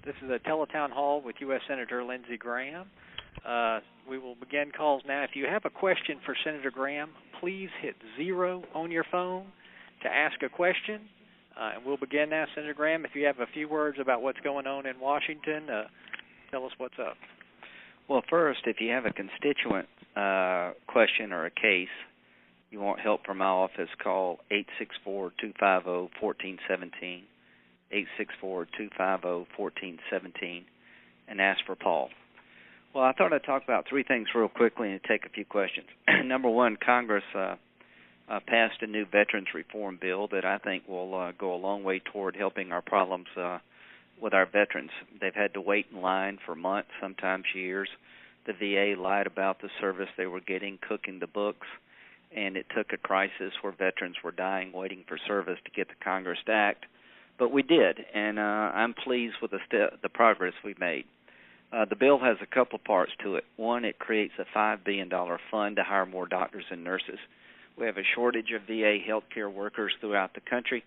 This is a Teletown Hall with U.S. Senator Lindsey Graham. We will begin calls now. If you have a question for Senator Graham, please hit 0 on your phone to ask a question. And we'll begin now. Senator Graham, if you have a few words about what's going on in Washington, tell us what's up. Well, first, if you have a constituent question or a case, you want help from my office, call 864-250-1417, 864-250-1417, and ask for Paul. Well, I thought I'd talk about three things real quickly and take a few questions. Number one, Congress passed a new veterans reform bill that I think will go a long way toward helping our problems with our veterans. They've had to wait in line for months, sometimes years. The VA lied about the service they were getting, cooking the books, and it took a crisis where veterans were dying waiting for service to get the Congress to act. But we did, and I'm pleased with the progress we've made. The bill has a couple parts to it. One, it creates a $5 billion fund to hire more doctors and nurses. We have a shortage of VA healthcare workers throughout the country,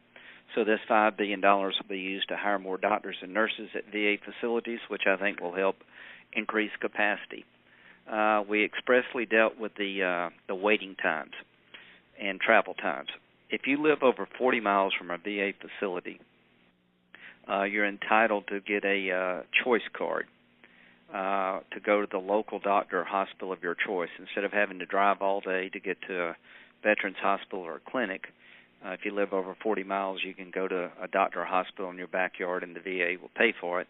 so this $5 billion will be used to hire more doctors and nurses at VA facilities, which I think will help increase capacity. We expressly dealt with the waiting times and travel times. If you live over 40 miles from a VA facility, you're entitled to get a choice card to go to the local doctor or hospital of your choice. Instead of having to drive all day to get to a veterans hospital or a clinic, if you live over 40 miles, you can go to a doctor or hospital in your backyard, and the VA will pay for it.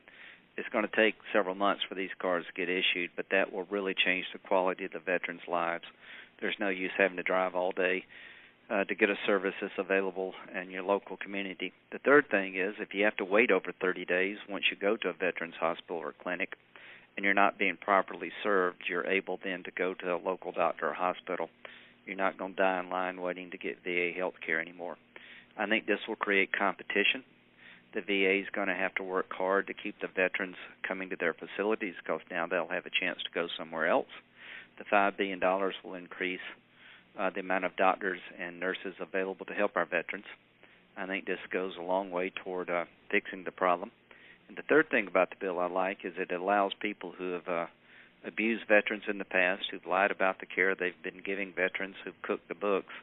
It's going to take several months for these cards to get issued, but that will really change the quality of the veterans' lives. There's no use having to drive all day to get a service that's available in your local community. The third thing is, if you have to wait over 30 days once you go to a veterans hospital or clinic and you're not being properly served, you're able then to go to a local doctor or hospital. You're not going to die in line waiting to get VA health care anymore. I think this will create competition. The VA is going to have to work hard to keep the veterans coming to their facilities because now they'll have a chance to go somewhere else. The $5 billion will increase the amount of doctors and nurses available to help our veterans. I think this goes a long way toward fixing the problem. And the third thing about the bill I like is it allows people who have abused veterans in the past, who've lied about the care they've been giving veterans, who've cooked the books,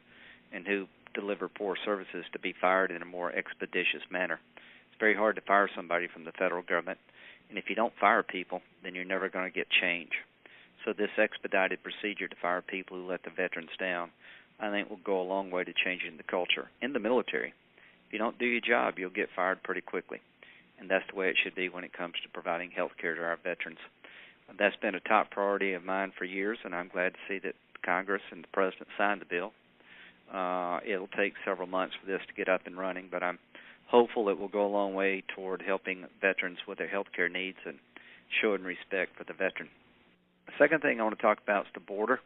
and who deliver poor services to be fired in a more expeditious manner. It's very hard to fire somebody from the federal government, and if you don't fire people, then you're never going to get change. So this expedited procedure to fire people who let the veterans down, I think will go a long way to changing the culture. In the military, if you don't do your job, you'll get fired pretty quickly, and that's the way it should be when it comes to providing health care to our veterans. That's been a top priority of mine for years, and I'm glad to see that Congress and the President signed the bill. It'll take several months for this to get up and running, but I'm hopeful it will go a long way toward helping veterans with their health care needs and showing respect for the veteran. The second thing I want to talk about is the border.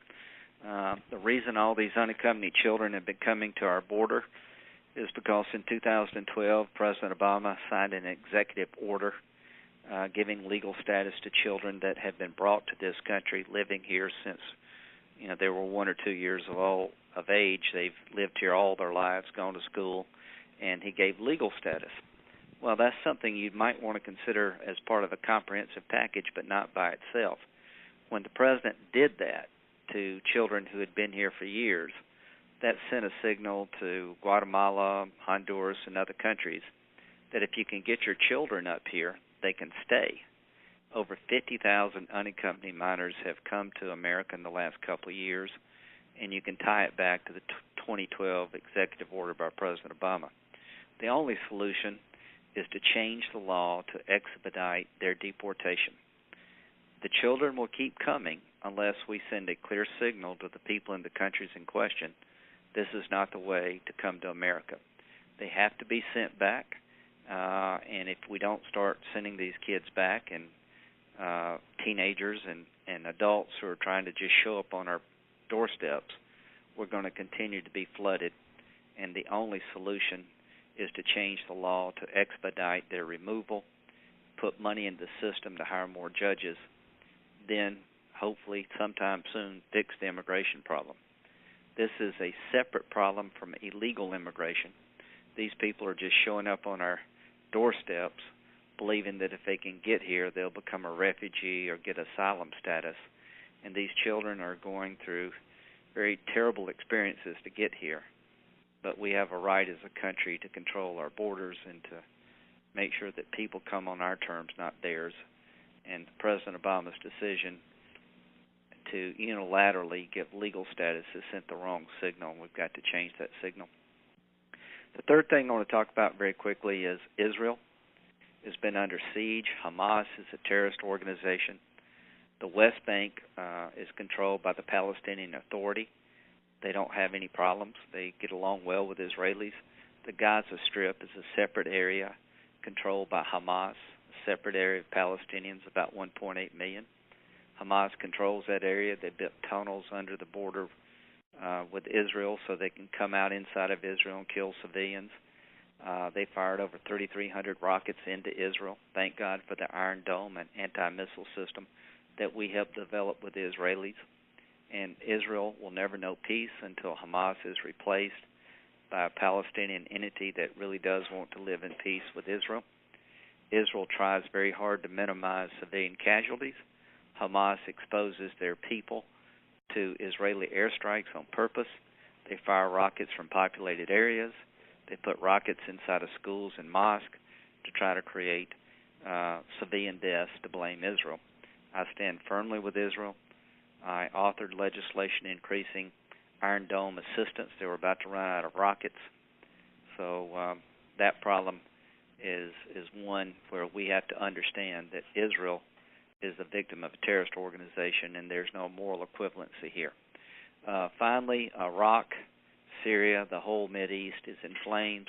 The reason all these unaccompanied children have been coming to our border is because in 2012, President Obama signed an executive order giving legal status to children that have been brought to this country, living here since they were 1 or 2 years of age. They've lived here all their lives, gone to school, and he gave legal status. Well, that's something you might want to consider as part of a comprehensive package, but not by itself. When the president did that to children who had been here for years, that sent a signal to Guatemala, Honduras, and other countries that if you can get your children up here, they can stay. Over 50,000 unaccompanied minors have come to America in the last couple of years, and you can tie it back to the 2012 executive order by President Obama. The only solution is to change the law to expedite their deportation. The children will keep coming unless we send a clear signal to the people in the countries in question, this is not the way to come to America. They have to be sent back, and if we don't start sending these kids back, and teenagers and adults who are trying to just show up on our doorsteps, we're going to continue to be flooded, and the only solution is to change the law to expedite their removal, put money in the system to hire more judges, then hopefully sometime soon fix the immigration problem. This is a separate problem from illegal immigration. These people are just showing up on our doorsteps, believing that if they can get here, they'll become a refugee or get asylum status. And these children are going through very terrible experiences to get here. But we have a right as a country to control our borders and to make sure that people come on our terms, not theirs. And President Obama's decision to unilaterally give legal status has sent the wrong signal. We've got to change that signal. The third thing I want to talk about very quickly is Israel has been under siege. Hamas is a terrorist organization. The West Bank is controlled by the Palestinian Authority. They don't have any problems. They get along well with Israelis. The Gaza Strip is a separate area controlled by Hamas, a separate area of Palestinians, about 1.8 million. Hamas controls that area. They built tunnels under the border with Israel so they can come out inside of Israel and kill civilians. They fired over 3,300 rockets into Israel. Thank God for the Iron Dome, an anti-missile system that we helped develop with the Israelis. And Israel will never know peace until Hamas is replaced by a Palestinian entity that really does want to live in peace with Israel. Israel tries very hard to minimize civilian casualties. Hamas exposes their people to Israeli airstrikes on purpose. They fire rockets from populated areas. They put rockets inside of schools and mosques to try to create civilian deaths to blame Israel. I stand firmly with Israel. I authored legislation increasing Iron Dome assistance. They were about to run out of rockets. So that problem is one where we have to understand that Israel is the victim of a terrorist organization, and there's no moral equivalency here. Finally, Iraq, Syria, the whole Mideast is in flames.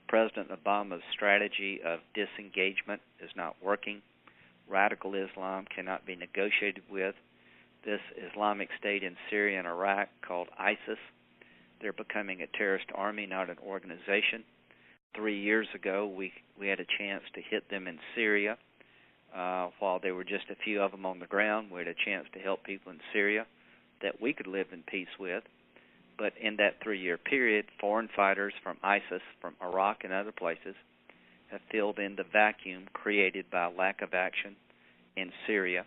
President Obama's strategy of disengagement is not working. Radical Islam cannot be negotiated with. This Islamic State in Syria and Iraq called ISIS, they're becoming a terrorist army, not an organization. 3 years ago, we had a chance to hit them in Syria. While there were just a few of them on the ground, we had a chance to help people in Syria that we could live in peace with. But in that 3-year period, foreign fighters from ISIS, from Iraq and other places, have filled in the vacuum created by lack of action in Syria.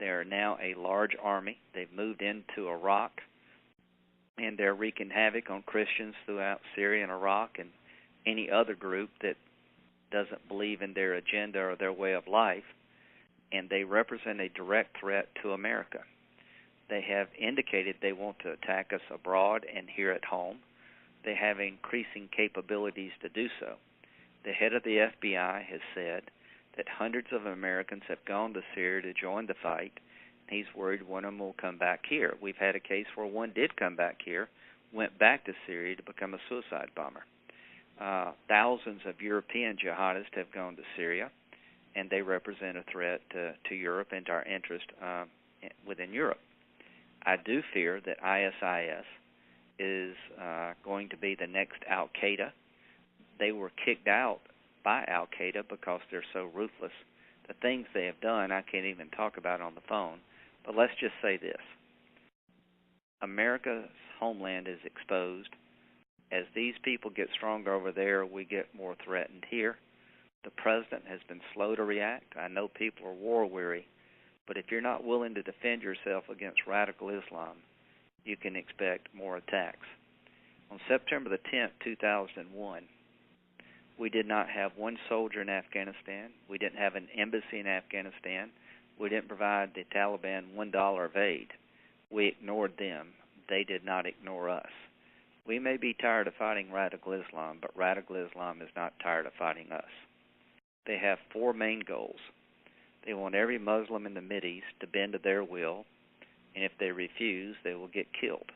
They are now a large army. They've moved into Iraq, and they're wreaking havoc on Christians throughout Syria and Iraq and any other group that doesn't believe in their agenda or their way of life, and they represent a direct threat to America. They have indicated they want to attack us abroad and here at home. They have increasing capabilities to do so. The head of the FBI has said that hundreds of Americans have gone to Syria to join the fight. He's worried one of them will come back here. We've had a case where one did come back here, went back to Syria to become a suicide bomber. Thousands of European jihadists have gone to Syria, and they represent a threat to Europe and to our interest within Europe. I do fear that ISIS is going to be the next Al-Qaeda. They were kicked out by Al-Qaeda because they're so ruthless. The things they have done, I can't even talk about on the phone. But let's just say this. America's homeland is exposed. As these people get stronger over there, we get more threatened here. The president has been slow to react. I know people are war-weary. But if you're not willing to defend yourself against radical Islam, you can expect more attacks. On September the 10th, 2001, we did not have one soldier in Afghanistan. We didn't have an embassy in Afghanistan. We didn't provide the Taliban $1 of aid. We ignored them. They did not ignore us. We may be tired of fighting radical Islam, but radical Islam is not tired of fighting us. They have 4 main goals. They want every Muslim in the Mideast to bend to their will, and if they refuse, they will get killed.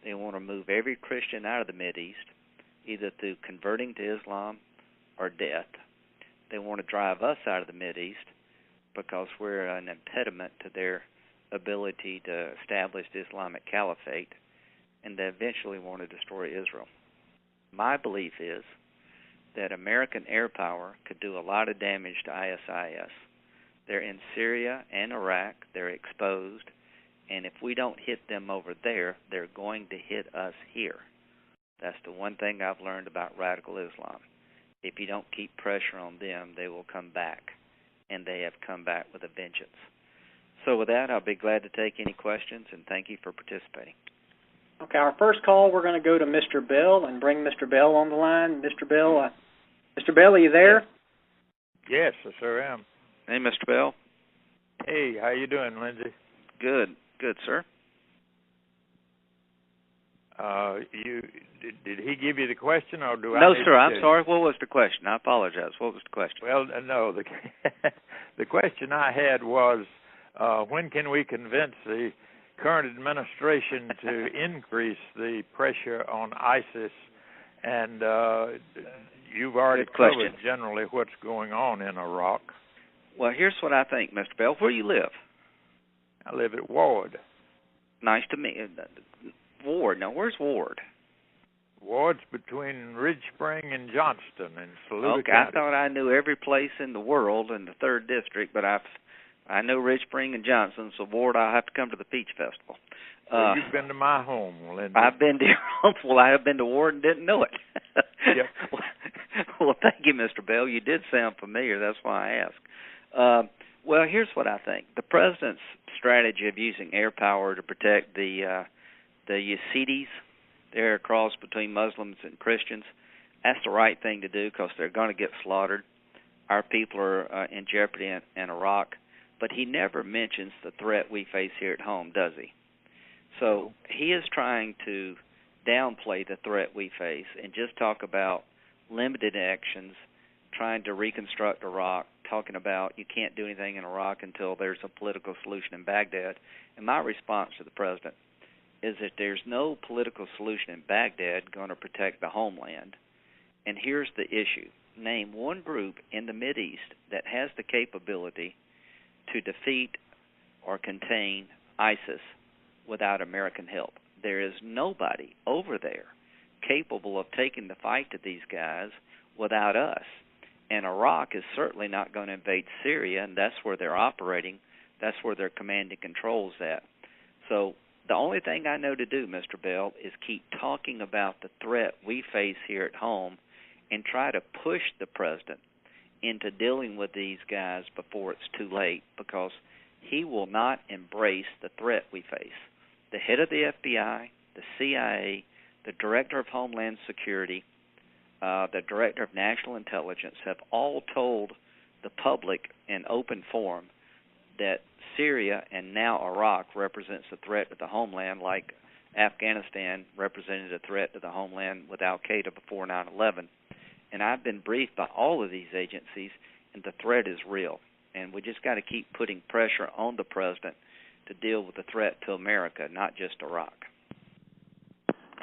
They want to move every Christian out of the Mideast, either through converting to Islam or death. They want to drive us out of the Mideast because we're an impediment to their ability to establish the Islamic Caliphate, and they eventually want to destroy Israel. My belief is that American air power could do a lot of damage to ISIS. They're in Syria and Iraq. They're exposed. And if we don't hit them over there, they're going to hit us here. That's the one thing I've learned about radical Islam. If you don't keep pressure on them, they will come back, and they have come back with a vengeance. So with that, I'll be glad to take any questions, and thank you for participating. Okay, our first call, we're going to go to Mr. Bell and bring Mr. Bell on the line. Mr. Bell, are you there? Yes, I sure am. Hey, Mr. Bell. Hey, how you doing, Lindsay? Good, sir. Did he give you the question, or do I? No, sir. I'm sorry. What was the question? I apologize. What was the question? Well, no. The question I had was, when can we convince the current administration to increase the pressure on ISIS? And you've already covered generally what's going on in Iraq. Well, here's what I think, Mr. Bell. Where do you live? I live at Ward. Nice to meet you. Ward. Now, where's Ward? Ward's between Ridge Spring and Johnston in Saluda Okay, County. I thought I knew every place in the world in the 3rd District, but I know Ridge Spring and Johnston, so Ward, I'll have to come to the Peach Festival. Well, you've been to my home, Lindsay. I've been to your home. Well, I have been to Ward and didn't know it. Yep. Well, thank you, Mr. Bell. You did sound familiar. That's why I asked. Well, here's what I think. The president's strategy of using air power to protect the Yazidis, they're a cross between Muslims and Christians, that's the right thing to do because they're going to get slaughtered. Our people are in jeopardy in Iraq. But he never mentions the threat we face here at home, does he? So he is trying to downplay the threat we face and just talk about limited actions, trying to reconstruct Iraq, talking about you can't do anything in Iraq until there's a political solution in Baghdad. And my response to the president is that there's no political solution in Baghdad going to protect the homeland. And here's the issue. Name one group in the Mideast that has the capability to defeat or contain ISIS without American help. There is nobody over there capable of taking the fight to these guys without us. And Iraq is certainly not going to invade Syria, and that's where they're operating. That's where their command and control's at. So the only thing I know to do, Mr. Bell, is keep talking about the threat we face here at home and try to push the president into dealing with these guys before it's too late, because he will not embrace the threat we face. The head of the FBI, the CIA, the Director of Homeland Security, the Director of National Intelligence have all told the public in open forum that Syria and now Iraq represents a threat to the homeland, like Afghanistan represented a threat to the homeland with al-Qaeda before 9/11. And I've been briefed by all of these agencies, and the threat is real. And we just got to keep putting pressure on the president to deal with the threat to America, not just Iraq.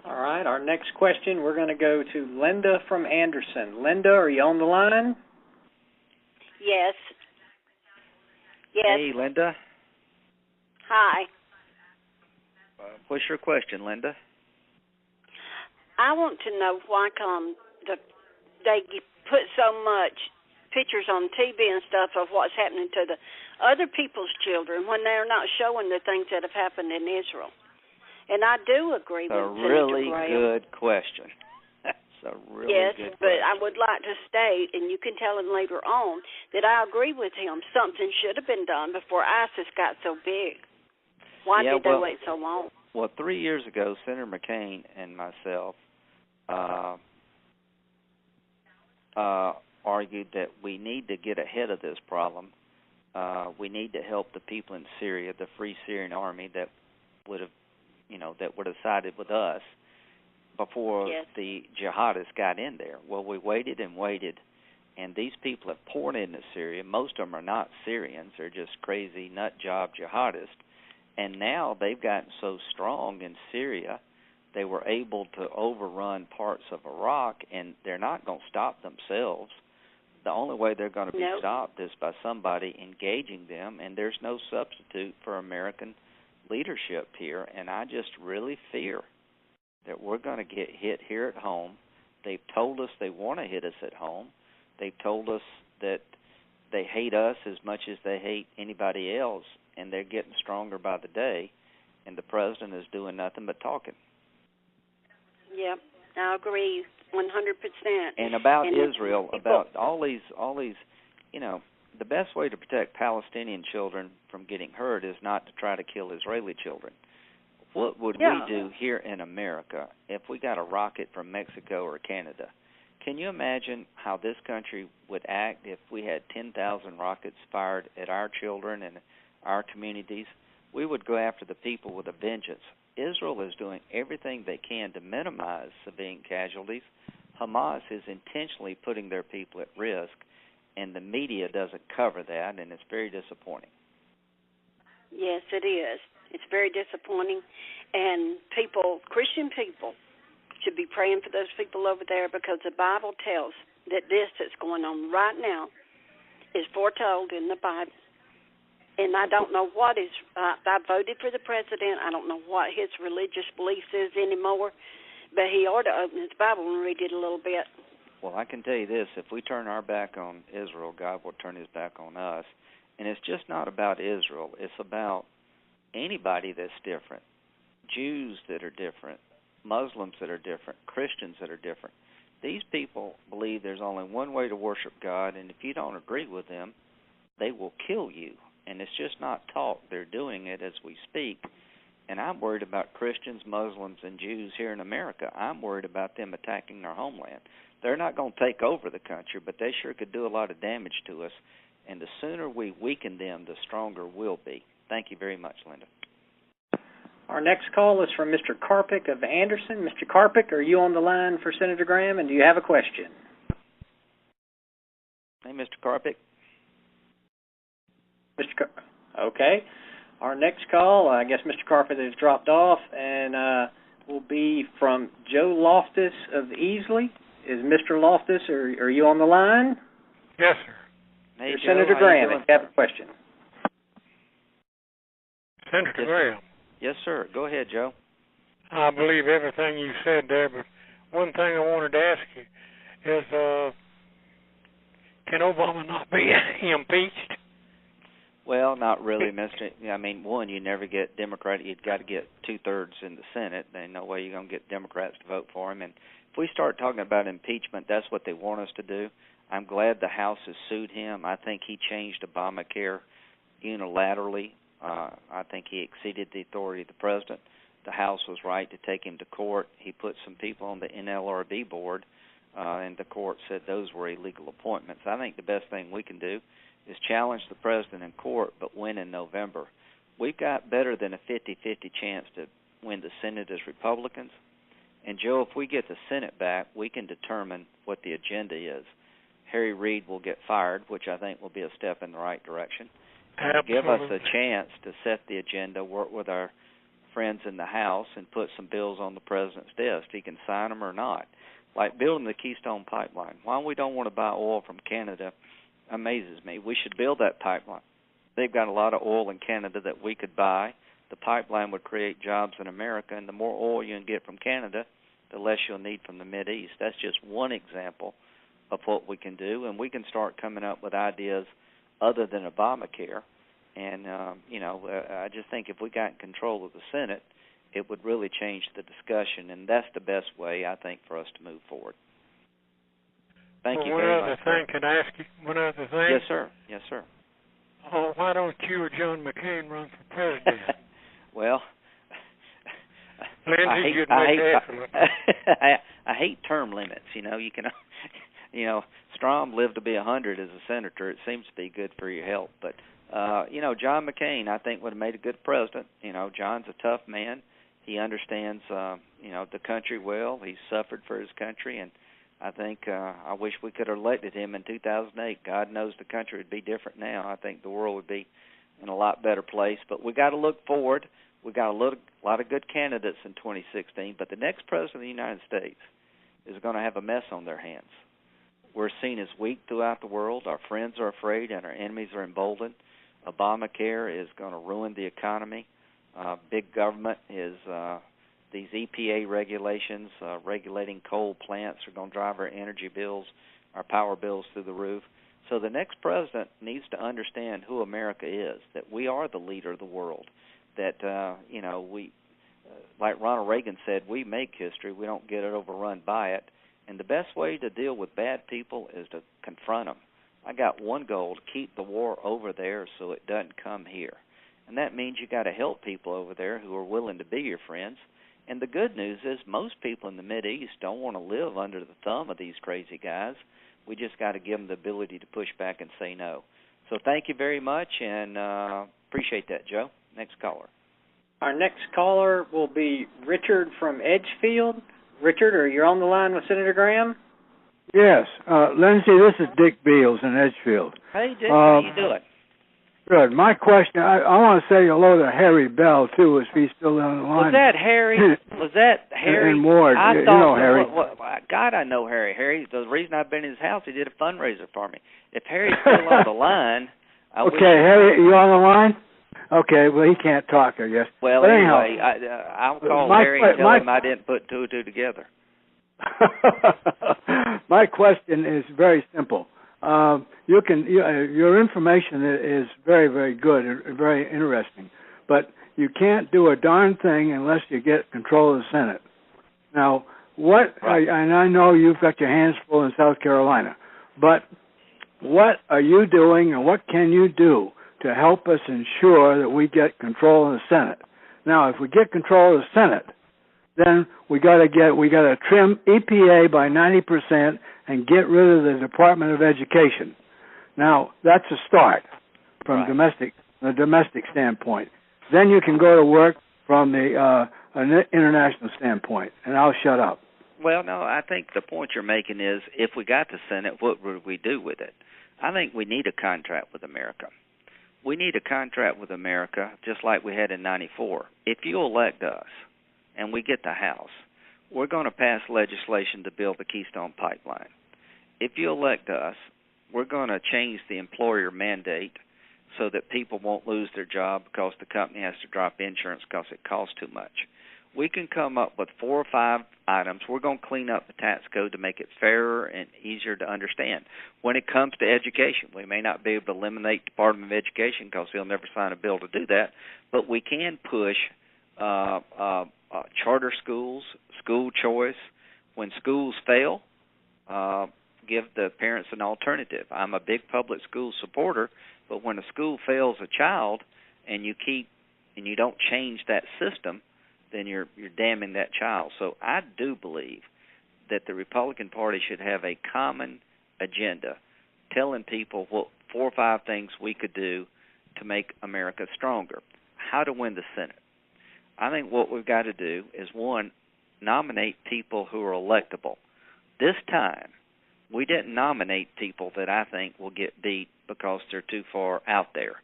All right, our next question, we're going to go to Linda from Anderson. Linda, are you on the line? Yes. Yes. Hey, Linda. Hi. What's your question, Linda? I want to know why they put so much pictures on TV and stuff of what's happening to the other people's children when they're not showing the things that have happened in Israel. And I do agree with Senator Graham. A really good question. That's a really good question. But I would like to state, and you can tell him later on, that I agree with him. Something should have been done before ISIS got so big. Why did they wait so long? Well, 3 years ago, Senator McCain and myself argued that we need to get ahead of this problem. We need to help the people in Syria, the Free Syrian Army that would have sided with us before the jihadists got in there. Well, we waited and waited, and these people have poured into Syria. Most of them are not Syrians. They're just crazy nut job jihadists. And now they've gotten so strong in Syria, they were able to overrun parts of Iraq, and they're not going to stop themselves. The only way they're going to be stopped is by somebody engaging them, and there's no substitute for American leadership here. And I just really fear that we're going to get hit here at home. They've told us they want to hit us at home. They've told us that they hate us as much as they hate anybody else, and they're getting stronger by the day, and the president is doing nothing but talking. Yeah. I agree 100%. And about and Israel, about all these, the best way to protect Palestinian children from getting hurt is not to try to kill Israeli children. What would we do here in America if we got a rocket from Mexico or Canada? Can you imagine how this country would act if we had 10,000 rockets fired at our children and our communities? We would go after the people with a vengeance. Israel is doing everything they can to minimize civilian casualties. Hamas is intentionally putting their people at risk, and the media doesn't cover that, and it's very disappointing. Yes, it is. It's very disappointing, and Christian people, should be praying for those people over there, because the Bible tells that this that's going on right now is foretold in the Bible. And I don't know what is, I voted for the president. I don't know what his religious beliefs is anymore, but he ought to open his Bible and read it a little bit. Well, I can tell you this, if we turn our back on Israel, God will turn his back on us. And it's just not about Israel. It's about anybody that's different, Jews that are different, Muslims that are different, Christians that are different. These people believe there's only one way to worship God, and if you don't agree with them, they will kill you. And it's just not talk. They're doing it as we speak. And I'm worried about Christians, Muslims, and Jews here in America. I'm worried about them attacking our homeland. They're not going to take over the country, but they sure could do a lot of damage to us. And the sooner we weaken them, the stronger we'll be. Thank you very much, Linda. Our next call is from Mr. Karpik of Anderson. Mr. Karpik, are you on the line for Senator Graham, and do you have a question? Hey, Mr. Karpik. Okay. Our next call, I guess Mr. Karpik has dropped off, and will be from Joe Loftus of Easley. Is Mr. Loftus, are you on the line? Yes, sir. Hey, Joe, Senator Graham, if you have a question. Senator Graham. Yes, sir. Go ahead, Joe. I believe everything you said there, but one thing I wanted to ask you is, can Obama not be impeached? Well, not really, Mr. I mean, one, you never get Democrat. You've got to get 2/3 in the Senate. There's no way you're going to get Democrats to vote for him. And if we start talking about impeachment, that's what they want us to do. I'm glad the House has sued him. I think he changed Obamacare unilaterally. I think he exceeded the authority of the president. The House was right to take him to court. He put some people on the NLRB board, and the court said those were illegal appointments. I think the best thing we can do is challenge the president in court, but win in November. We've got better than a 50-50 chance to win the Senate as Republicans. And, Joe, if we get the Senate back, we can determine what the agenda is. Harry Reid will get fired, which I think will be a step in the right direction. Give us a chance to set the agenda, work with our friends in the House, and put some bills on the president's desk. He can sign them or not. Like building the Keystone Pipeline. Why we don't want to buy oil from Canada amazes me. We should build that pipeline. They've got a lot of oil in Canada that we could buy. The pipeline would create jobs in America, and the more oil you can get from Canada, the less you'll need from the Mideast. That's just one example of what we can do, and we can start coming up with ideas other than Obamacare. And, I just think if we got control of the Senate, it would really change the discussion, and that's the best way, I think, for us to move forward. Thank you very much. Can I ask you one other thing? Yes, sir. Yes, sir. Oh, why don't you or John McCain run for president? Well, Lindsay, I hate term limits. You can, Strom lived to be 100 as a senator. It seems to be good for your health. But, John McCain, I think, would have made a good president. John's a tough man. He understands, the country well. He's suffered for his country, and I think I wish we could have elected him in 2008. God knows the country would be different now. I think the world would be in a lot better place. But we got to look forward. We got a lot of good candidates in 2016. But the next president of the United States is going to have a mess on their hands. We're seen as weak throughout the world. Our friends are afraid, and our enemies are emboldened. Obamacare is going to ruin the economy. Big government is these EPA regulations regulating coal plants are going to drive our energy bills, our power bills through the roof. So the next president needs to understand who America is, that we are the leader of the world, that like Ronald Reagan said, we make history. We don't get it overrun by it. And the best way to deal with bad people is to confront them. I got one goal: to keep the war over there so it doesn't come here. And that means you got to help people over there who are willing to be your friends. And the good news is most people in the Mideast don't want to live under the thumb of these crazy guys. We just got to give them the ability to push back and say no. So thank you very much, and appreciate that, Joe. Next caller. Our next caller will be Richard from Edgefield. Richard, are you on the line with Senator Graham? Yes. Lindsay, this is Dick Beals in Edgefield. Hey, Dick, how you doing? Good. My question, I want to say hello to Harry Bell, too, if he's still on the line. Was that Harry? Was that Harry? And Ward. I you thought, know Harry. God, I know Harry. Harry, the reason I've been in his house, he did a fundraiser for me. If Harry's still on the line, Okay, Harry, you on the line? Okay, well, he can't talk, I guess. Well, but anyway, I'll call Harry and tell him I didn't put two and two together. My question is very simple. Your information is very, very good and very interesting, but you can't do a darn thing unless you get control of the Senate. Now, and I know you've got your hands full in South Carolina, but what are you doing and what can you do to help us ensure that we get control of the Senate? Now, if we get control of the Senate, then we got to trim EPA by 90% and get rid of the Department of Education. Now, that's a start from the domestic standpoint. Then you can go to work from the international standpoint, and I'll shut up. Well, no, I think the point you're making is if we got the Senate, what would we do with it? I think we need a contract with America. We need a contract with America just like we had in 94. If you elect us and we get the House, we're going to pass legislation to build the Keystone Pipeline. If you elect us, we're going to change the employer mandate so that people won't lose their job because the company has to drop insurance because it costs too much. We can come up with 4 or 5 items. We're going to clean up the tax code to make it fairer and easier to understand. When it comes to education, we may not be able to eliminate Department of Education because they'll never sign a bill to do that, but we can push charter schools, school choice. When schools fail, give the parents an alternative. I'm a big public school supporter, but when a school fails a child and you don't change that system, then you're damning that child. So I do believe that the Republican Party should have a common agenda telling people what 4 or 5 things we could do to make America stronger. How to win the Senate. I think what we've got to do is, 1, nominate people who are electable. This time, we didn't nominate people that I think will get beat because they're too far out there.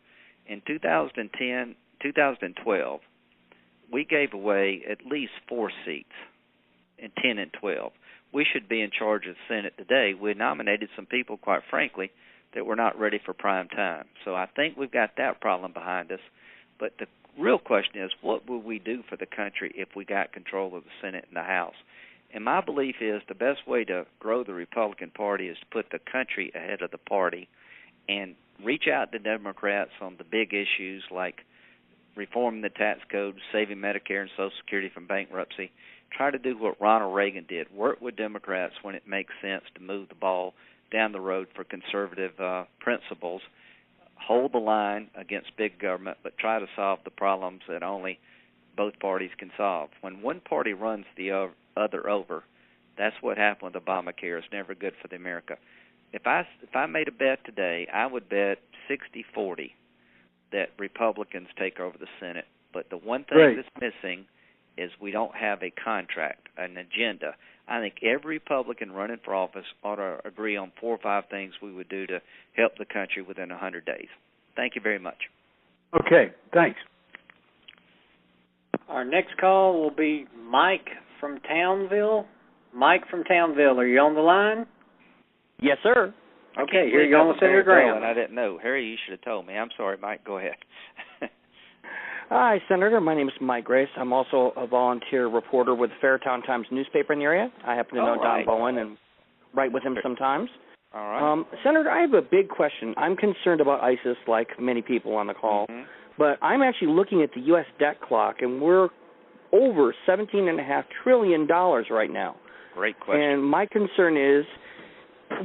In 2012, we gave away at least 4 seats in 10 and 12. We should be in charge of the Senate today. We nominated some people, quite frankly, that were not ready for prime time. So I think we've got that problem behind us. But the real question is, what would we do for the country if we got control of the Senate and the House? And my belief is the best way to grow the Republican Party is to put the country ahead of the party and reach out to Democrats on the big issues like reforming the tax code, saving Medicare and Social Security from bankruptcy. Try to do what Ronald Reagan did. Work with Democrats when it makes sense to move the ball down the road for conservative principles. Hold the line against big government, but try to solve the problems that only both parties can solve. When one party runs the other over, that's what happened with Obamacare. It's never good for the America. If I made a bet today, I would bet 60-40 that Republicans take over the Senate. But the one thing that's missing is we don't have a contract, an agenda. I think every Republican running for office ought to agree on 4 or 5 things we would do to help the country within 100 days. Thank you very much. Okay, thanks. Our next call will be Mike from Townville. Mike from Townville, are you on the line? Yes, sir. Okay, here you go with Senator Graham. And I didn't know. Harry, you should have told me. I'm sorry, Mike. Go ahead. Hi, Senator. My name is Mike Grace. I'm also a volunteer reporter with the Fairtown Times newspaper in the area. I happen to know Don Bowen and write with him sometimes. All right. Senator, I have a big question. I'm concerned about ISIS, like many people on the call, but I'm actually looking at the U.S. debt clock, and we're over $17.5 trillion right now. Great question. And my concern is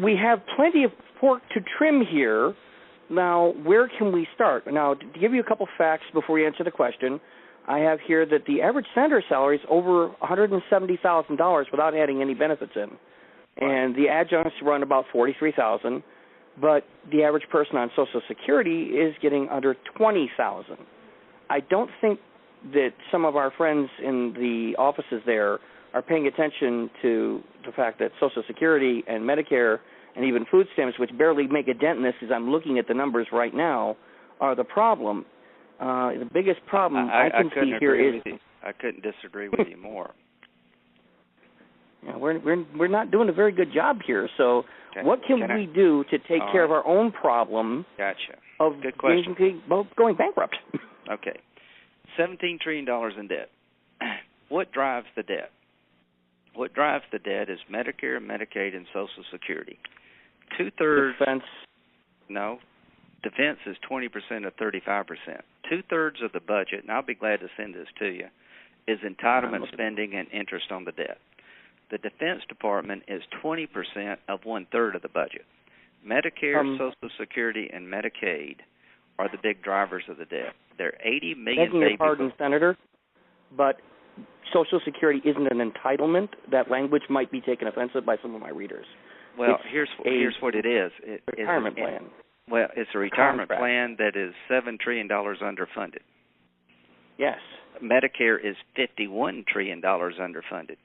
we have plenty of pork to trim here. Now, where can we start? Now, to give you a couple facts before we answer the question, I have here that the average senator salary is over $170,000 without adding any benefits in. And the adjuncts run about $43,000, but the average person on Social Security is getting under $20,000. I don't think that some of our friends in the offices there are paying attention to the fact that Social Security and Medicare and even food stamps, which barely make a dent in this as I'm looking at the numbers right now, are the problem. The biggest problem I can see here is... I couldn't disagree with you more. Yeah, we're not doing a very good job here. So what can we do to take care of our own problem of good question. Going bankrupt? Okay. $17 trillion in debt. What drives the debt? What drives the debt is Medicare, Medicaid, and Social Security. Two-thirds... Defense? No. Defense is 20% of 35%. Two-thirds of the budget, and I'll be glad to send this to you, is entitlement spending and interest on the debt. The Defense Department is 20% of one-third of the budget. Medicare, Social Security, and Medicaid are the big drivers of the debt. There are 80 million begging your pardon, Senator, but Social Security isn't an entitlement. That language might be taken offensive by some of my readers. Well, here's what it is. Retirement plan. Well, it's a retirement plan that is $7 trillion underfunded. Yes. Medicare is $51 trillion underfunded.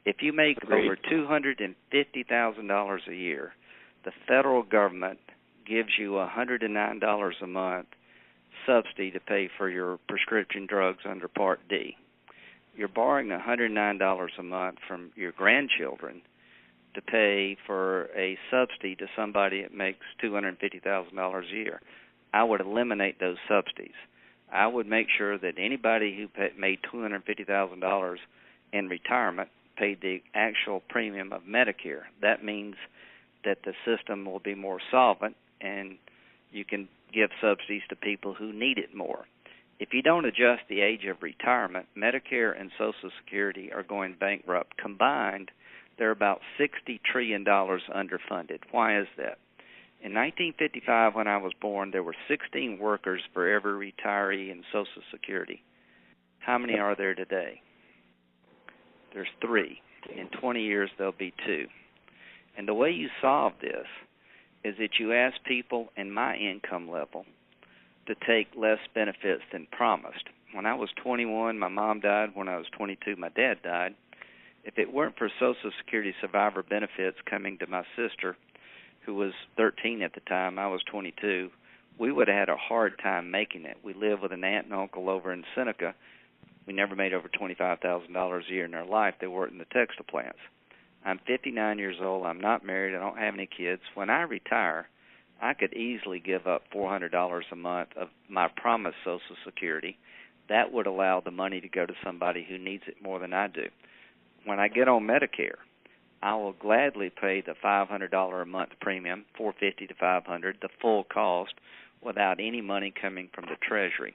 If you make over $250,000 a year, the federal government gives you $109 a month subsidy to pay for your prescription drugs under Part D. You're borrowing $109 a month from your grandchildren to pay for a subsidy to somebody that makes $250,000 a year. I would eliminate those subsidies. I would make sure that anybody who made $250,000 in retirement paid the actual premium of Medicare. That means that the system will be more solvent and you can give subsidies to people who need it more. If you don't adjust the age of retirement, Medicare and Social Security are going bankrupt. Combined, they're about $60 trillion underfunded. Why is that? In 1955, when I was born, there were 16 workers for every retiree in Social Security. How many are there today? There's 3. In 20 years, there'll be 2. And the way you solve this is that you ask people in my income level to take less benefits than promised. When I was 21, my mom died. When I was 22, my dad died. If it weren't for Social Security survivor benefits coming to my sister, who was 13 at the time, I was 22, we would have had a hard time making it. We lived with an aunt and uncle over in Seneca. We never made over $25,000 a year in our life. They worked in the textile plants. I'm 59 years old. I'm not married. I don't have any kids. When I retire, I could easily give up $400 a month of my promised Social Security. That would allow the money to go to somebody who needs it more than I do. When I get on Medicare, I will gladly pay the $500 a month premium, $450 to $500, the full cost, without any money coming from the Treasury.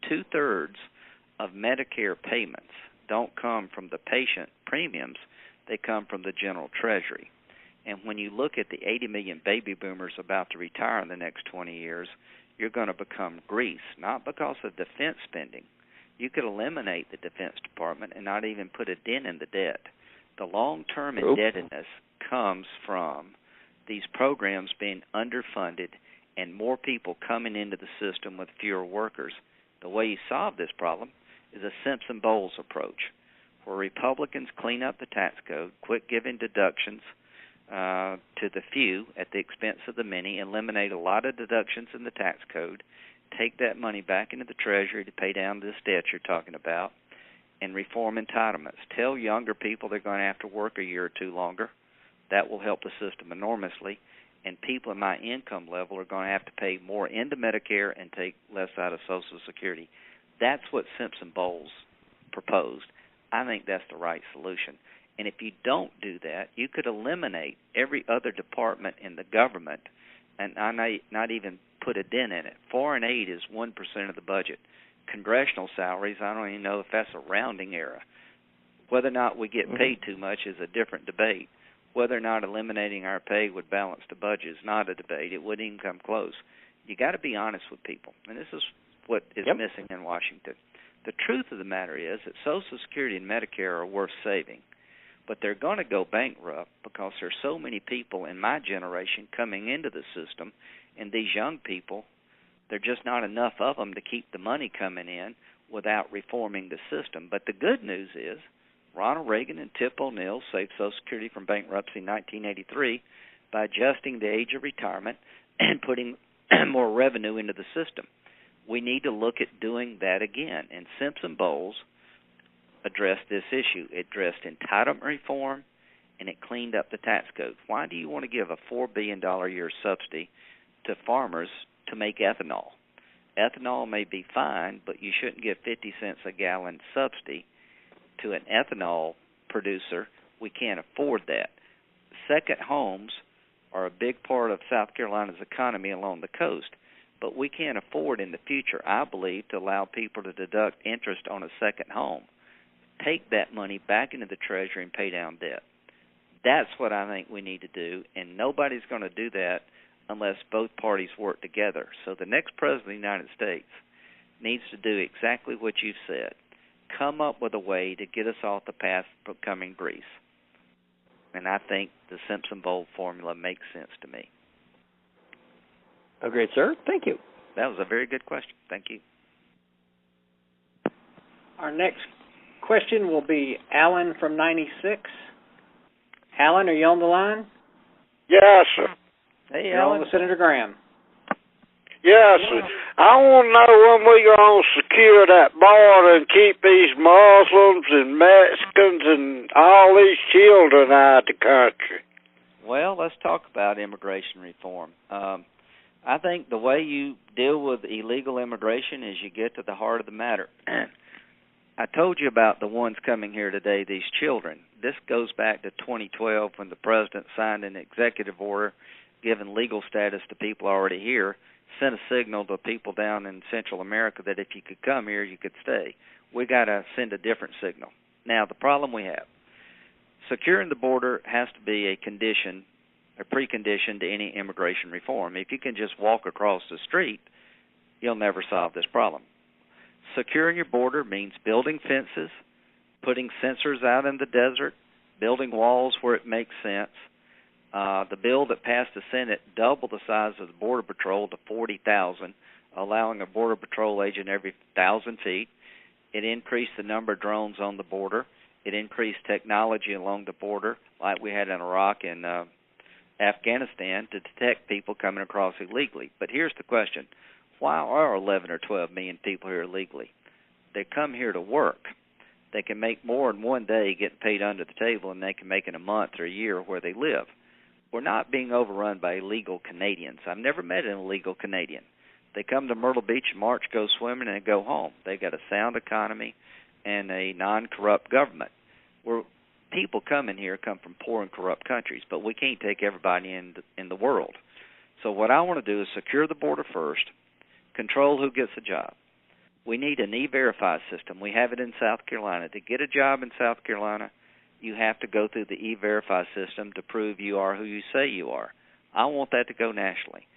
2/3 of Medicare payments don't come from the patient premiums. They come from the general Treasury. And when you look at the 80 million baby boomers about to retire in the next 20 years, you're going to become grease, not because of defense spending. You could eliminate the Defense Department and not even put a dent in the debt. The long-term indebtedness comes from these programs being underfunded and more people coming into the system with fewer workers. The way you solve this problem is a Simpson-Bowles approach, where Republicans clean up the tax code, quit giving deductions to the few at the expense of the many, eliminate a lot of deductions in the tax code, take that money back into the Treasury to pay down this debt you're talking about, and reform entitlements. Tell younger people they're going to have to work a year or two longer. That will help the system enormously. And people in my income level are going to have to pay more into Medicare and take less out of Social Security. That's what Simpson-Bowles proposed. I think that's the right solution. And if you don't do that, you could eliminate every other department in the government and not even put a dent in it. Foreign aid is 1% of the budget. congressional salaries, I don't even know if that's a rounding error. Whether or not we get paid too much is a different debate. Whether or not eliminating our pay would balance the budget is not a debate. It wouldn't even come close. You got to be honest with people, and this is what is missing in Washington. The truth of the matter is that Social Security and Medicare are worth saving, but they're going to go bankrupt because there's so many people in my generation coming into the system, and these young people, there are just not enough of them to keep the money coming in without reforming the system. But the good news is Ronald Reagan and Tip O'Neill saved Social Security from bankruptcy in 1983 by adjusting the age of retirement and putting more revenue into the system. We need to look at doing that again. And Simpson-Bowles addressed this issue. It addressed entitlement reform, and it cleaned up the tax code. Why do you want to give a $4 billion a year subsidy to farmers to make ethanol? Ethanol may be fine, but you shouldn't give 50 cents a gallon subsidy to an ethanol producer. We can't afford that. Second homes are a big part of South Carolina's economy along the coast, but we can't afford in the future, I believe, to allow people to deduct interest on a second home. Take that money back into the Treasury and pay down debt. That's what I think we need to do, and nobody's going to do that unless both parties work together. So the next president of the United States needs to do exactly what you've said. Come up with a way to get us off the path of becoming Greece. And I think the Simpson-Bowles formula makes sense to me. Oh, great, sir. Thank you. That was a very good question. Thank you. Our next question will be Alan from 96. Alan, are you on the line? Yes, sir. Hey, You're on with Senator Graham. Yes, sir. I want to know when we're going to secure that border and keep these Muslims and Mexicans and all these children out of the country. Well, let's talk about immigration reform. I think the way you deal with illegal immigration is you get to the heart of the matter. I told you about the ones coming here today, these children. This goes back to 2012 when the president signed an executive order giving legal status to people already here, sent a signal to people down in Central America that if you could come here, you could stay. We got to send a different signal. Now, the problem we have, securing the border has to be a condition, a precondition to any immigration reform. If you can just walk across the street, you'll never solve this problem. Securing your border means building fences, putting sensors out in the desert, building walls where it makes sense. The bill that passed the Senate doubled the size of the Border Patrol to 40,000, allowing a Border Patrol agent every 1,000 feet. It increased the number of drones on the border. It increased technology along the border, like we had in Iraq and Afghanistan, to detect people coming across illegally. But here's the question. Why are 11 or 12 million people here illegally? They come here to work. They can make more in one day getting paid under the table than they can make in a month or a year where they live. We're not being overrun by illegal Canadians. I've never met an illegal Canadian. They come to Myrtle Beach in March, go swimming, and go home. They got a sound economy and a non-corrupt government. People coming here come from poor and corrupt countries, but we can't take everybody in the world. So what I want to do is secure the border first, control who gets a job. We need an E-Verify system. We have it in South Carolina. To get a job in South Carolina, you have to go through the E-Verify system to prove you are who you say you are. I want that to go nationally.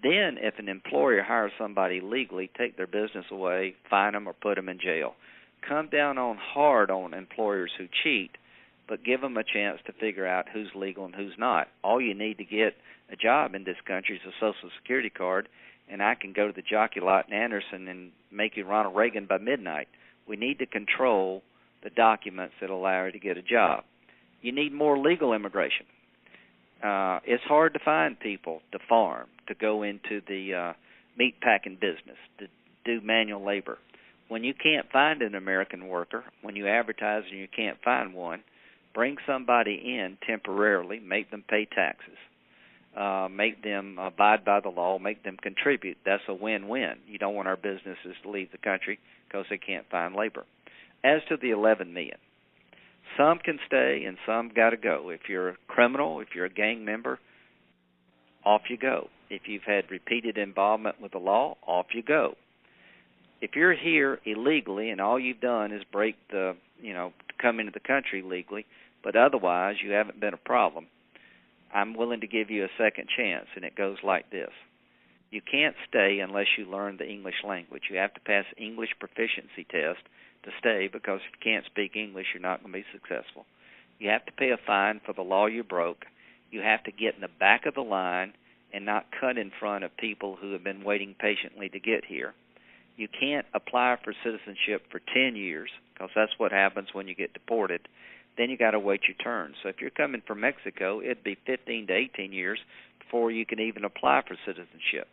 Then, if an employer hires somebody legally, take their business away, fine them, or put them in jail. Come down hard on employers who cheat, but give them a chance to figure out who's legal and who's not. All you need to get a job in this country is a Social Security card, and I can go to the jockey lot in Anderson and make you Ronald Reagan by midnight. We need to control the documents that allow you to get a job. You need more legal immigration. It's hard to find people to farm, to go into the meat packing business, to do manual labor. When you can't find an American worker, when you advertise and you can't find one, bring somebody in temporarily, make them pay taxes, make them abide by the law, make them contribute. That's a win-win. You don't want our businesses to leave the country because they can't find labor. As to the 11 million, some can stay and some got to go. If you're a criminal, if you're a gang member, off you go. If you've had repeated involvement with the law, off you go. if you're here illegally and all you've done is break the, come into the country legally, but otherwise you haven't been a problem, I'm willing to give you a second chance, and it goes like this. You can't stay unless you learn the English language. You have to pass English proficiency test to stay, because if you can't speak English, you're not going to be successful. You have to pay a fine for the law you broke. You have to get in the back of the line and not cut in front of people who have been waiting patiently to get here. You can't apply for citizenship for 10 years, because that's what happens when you get deported. Then you got to wait your turn. So if you're coming from Mexico, it'd be 15 to 18 years before you can even apply for citizenship.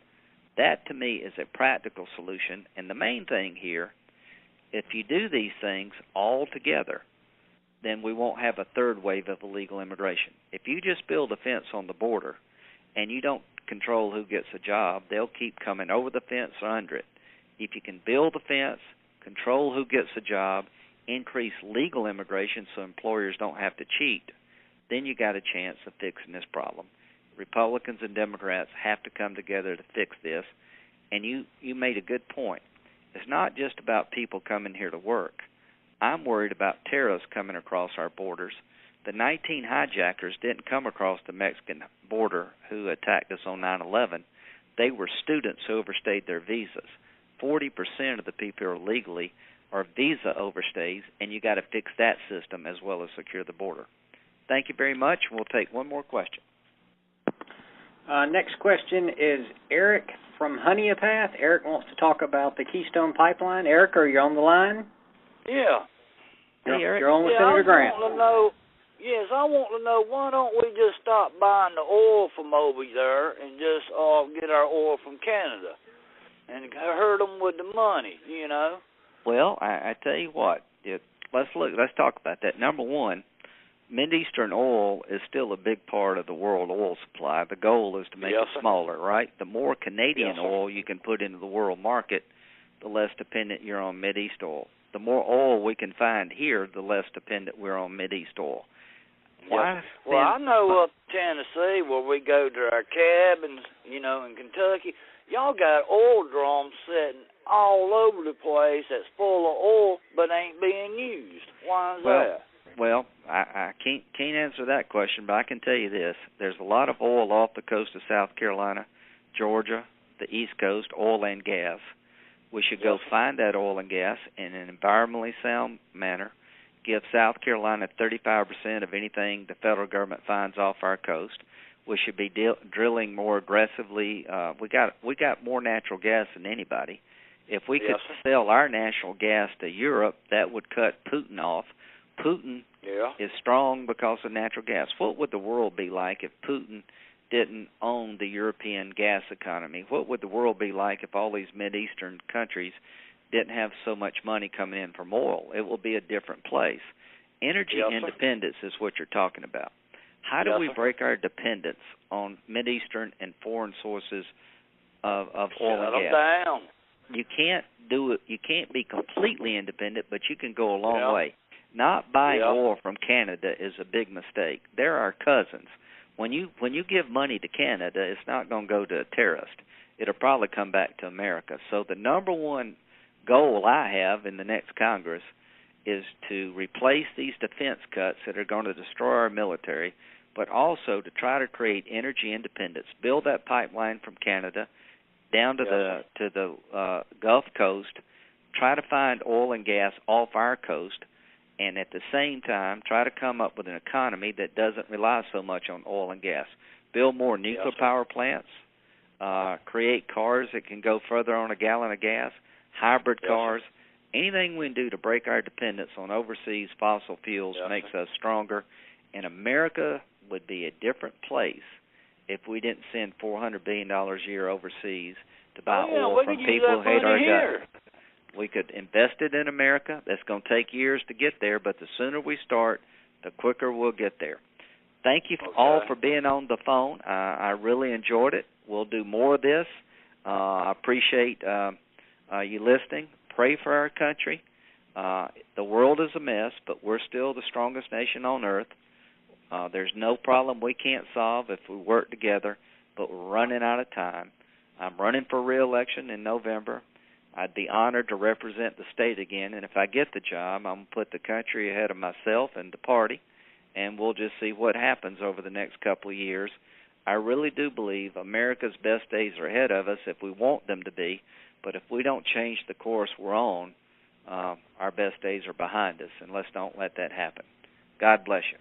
That, to me, is a practical solution. And the main thing here, if you do these things all together, then we won't have a third wave of illegal immigration. If you just build a fence on the border and you don't control who gets a job, they'll keep coming over the fence or under it. If you can build the fence, control who gets a job, increase legal immigration so employers don't have to cheat, then you got a chance of fixing this problem. Republicans and Democrats have to come together to fix this. And you made a good point. It's not just about people coming here to work. I'm worried about terrorists coming across our borders. The 19 hijackers didn't come across the Mexican border who attacked us on 9/11. They were students who overstayed their visas. 40% of the people who are legally are visa overstays, and you got to fix that system as well as secure the border. Thank you very much. We'll take one more question. Next question is Eric from Honeypath. Eric wants to talk about the Keystone Pipeline. Eric, are you on the line? Yeah. Hey, Eric. You're on with Senator Graham. I want to know, why don't we just stop buying the oil from over there and just get our oil from Canada and hurt them with the money, Well, I tell you what, let's talk about that. Number one, Mideastern oil is still a big part of the world oil supply. The goal is to make it smaller, right? The more Canadian oil you can put into the world market, the less dependent you're on Mideast oil. The more oil we can find here, the less dependent we're on Mideast oil. Why? Well, I know up Tennessee where we go to our cabins, in Kentucky, y'all got oil drums sitting all over the place that's full of oil but ain't being used. Why is that? Well, I can't answer that question, but I can tell you this. There's a lot of oil off the coast of South Carolina, Georgia, the East Coast, oil and gas. We should go find that oil and gas in an environmentally sound manner, give South Carolina 35% of anything the federal government finds off our coast. We should be drilling more aggressively. We got more natural gas than anybody. If we could sell our natural gas to Europe, that would cut Putin off. Putin is strong because of natural gas. What would the world be like if Putin didn't own the European gas economy? What would the world be like if all these Mideastern countries didn't have so much money coming in from oil? It will be a different place. Energy independence is what you're talking about. How do we break our dependence on Mideastern and foreign sources of oil and gas? Down. You can't do it. You can't be completely independent, but you can go a long way. Not buying oil from Canada is a big mistake. They're our cousins. When you give money to Canada, it's not going to go to a terrorist. It'll probably come back to America. So the number one goal I have in the next Congress is to replace these defense cuts that are going to destroy our military, but also to try to create energy independence. Build that pipeline from Canada down to the Gulf Coast. Try to find oil and gas off our coast. And at the same time, try to come up with an economy that doesn't rely so much on oil and gas. Build more nuclear power plants. Create cars that can go further on a gallon of gas. Hybrid cars. Anything we can do to break our dependence on overseas fossil fuels makes us stronger. And America would be a different place if we didn't send $400 billion a year overseas to buy oil from people who hate our guts. We could invest it in America. That's going to take years to get there, but the sooner we start, the quicker we'll get there. Thank you all for being on the phone. I really enjoyed it. We'll do more of this. I appreciate you listening. Pray for our country. The world is a mess, but we're still the strongest nation on earth. There's no problem we can't solve if we work together, but we're running out of time. I'm running for re-election in November. I'd be honored to represent the state again, and if I get the job, I'm going to put the country ahead of myself and the party, and we'll just see what happens over the next couple of years. I really do believe America's best days are ahead of us if we want them to be, but if we don't change the course we're on, our best days are behind us, and let's don't let that happen. God bless you.